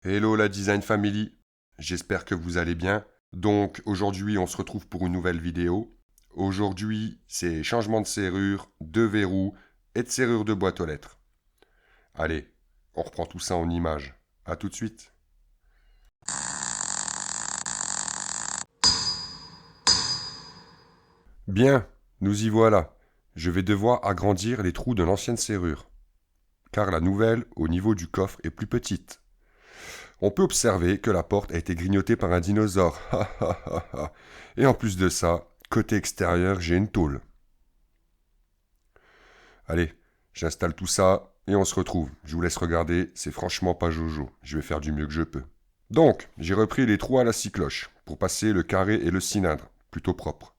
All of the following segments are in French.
Hello la Design Family, j'espère que vous allez bien. Donc aujourd'hui on se retrouve pour une nouvelle vidéo. Aujourd'hui c'est changement de serrure, de verrou et de serrure de boîte aux lettres. Allez, on reprend tout ça en images. A tout de suite. Bien, nous y voilà. Je vais devoir agrandir les trous de l'ancienne serrure, car la nouvelle au niveau du coffre est plus petite. On peut observer que la porte a été grignotée par un dinosaure. Et en plus de ça, côté extérieur, j'ai une tôle. Allez, j'installe tout ça et on se retrouve. Je vous laisse regarder, c'est franchement pas jojo. Je vais faire du mieux que je peux. Donc, j'ai repris les trous à la scie cloche pour passer le carré et le cylindre, plutôt propre,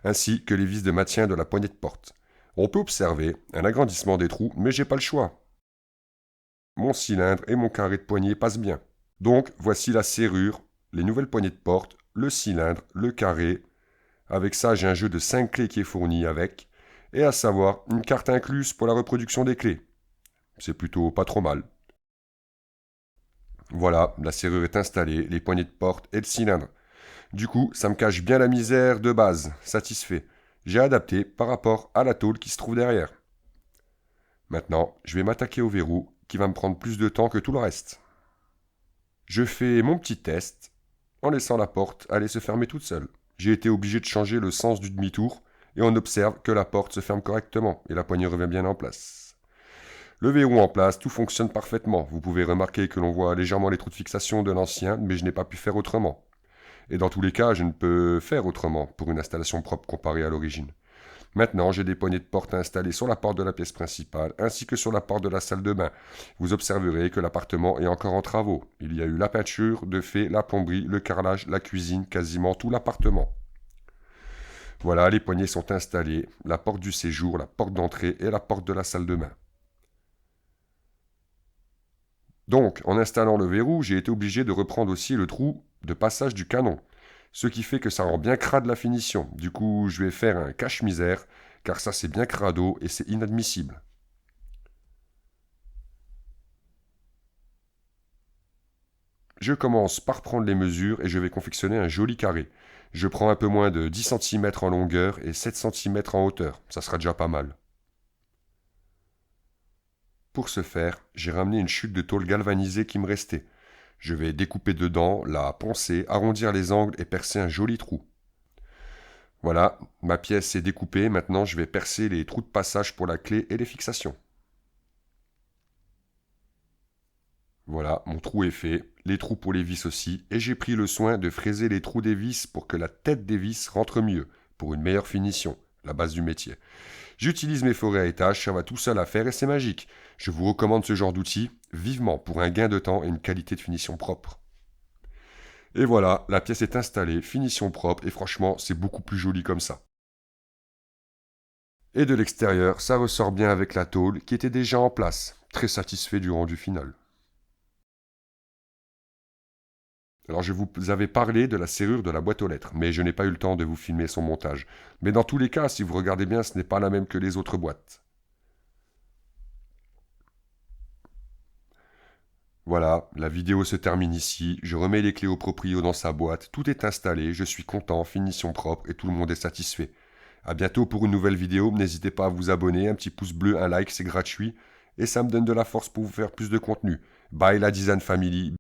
ainsi que les vis de maintien de la poignée de porte. On peut observer un agrandissement des trous, mais j'ai pas le choix. Mon cylindre et mon carré de poignée passent bien. Donc, voici la serrure, les nouvelles poignées de porte, le cylindre, le carré. Avec ça, j'ai un jeu de 5 clés qui est fourni avec, et à savoir une carte incluse pour la reproduction des clés. C'est plutôt pas trop mal. Voilà, la serrure est installée, les poignées de porte et le cylindre. Du coup, ça me cache bien la misère de base, satisfait. J'ai adapté par rapport à la tôle qui se trouve derrière. Maintenant, je vais m'attaquer au verrou qui va me prendre plus de temps que tout le reste. Je fais mon petit test en laissant la porte aller se fermer toute seule. J'ai été obligé de changer le sens du demi-tour et on observe que la porte se ferme correctement et la poignée revient bien en place. Le verrou en place, tout fonctionne parfaitement. Vous pouvez remarquer que l'on voit légèrement les trous de fixation de l'ancien, mais je n'ai pas pu faire autrement. Et dans tous les cas, je ne peux faire autrement pour une installation propre comparée à l'origine. Maintenant, j'ai des poignées de porte installées sur la porte de la pièce principale ainsi que sur la porte de la salle de bain. Vous observerez que l'appartement est encore en travaux. Il y a eu la peinture, de fait, la plomberie, le carrelage, la cuisine, quasiment tout l'appartement. Voilà, les poignées sont installées, la porte du séjour, la porte d'entrée et la porte de la salle de bain. Donc, en installant le verrou, j'ai été obligé de reprendre aussi le trou de passage du canon, ce qui fait que ça rend bien crade la finition. Du coup, je vais faire un cache-misère, car ça c'est bien crado et c'est inadmissible. Je commence par prendre les mesures et je vais confectionner un joli carré. Je prends un peu moins de 10 cm en longueur et 7 cm en hauteur, ça sera déjà pas mal. Pour ce faire, j'ai ramené une chute de tôle galvanisée qui me restait. Je vais découper dedans, la poncer, arrondir les angles et percer un joli trou. Voilà, ma pièce est découpée, maintenant je vais percer les trous de passage pour la clé et les fixations. Voilà, mon trou est fait, les trous pour les vis aussi, et j'ai pris le soin de fraiser les trous des vis pour que la tête des vis rentre mieux, pour une meilleure finition, la base du métier. J'utilise mes forêts à étage, ça va tout seul à faire et c'est magique. Je vous recommande ce genre d'outil, vivement, pour un gain de temps et une qualité de finition propre. Et voilà, la pièce est installée, finition propre, et franchement, c'est beaucoup plus joli comme ça. Et de l'extérieur, ça ressort bien avec la tôle qui était déjà en place, très satisfait du rendu final. Alors je vous avais parlé de la serrure de la boîte aux lettres, mais je n'ai pas eu le temps de vous filmer son montage. Mais dans tous les cas, si vous regardez bien, ce n'est pas la même que les autres boîtes. Voilà, la vidéo se termine ici, je remets les clés au proprio dans sa boîte, tout est installé, je suis content, finition propre et tout le monde est satisfait. A bientôt pour une nouvelle vidéo, n'hésitez pas à vous abonner, un petit pouce bleu, un like, c'est gratuit, et ça me donne de la force pour vous faire plus de contenu. Bye la Design Family.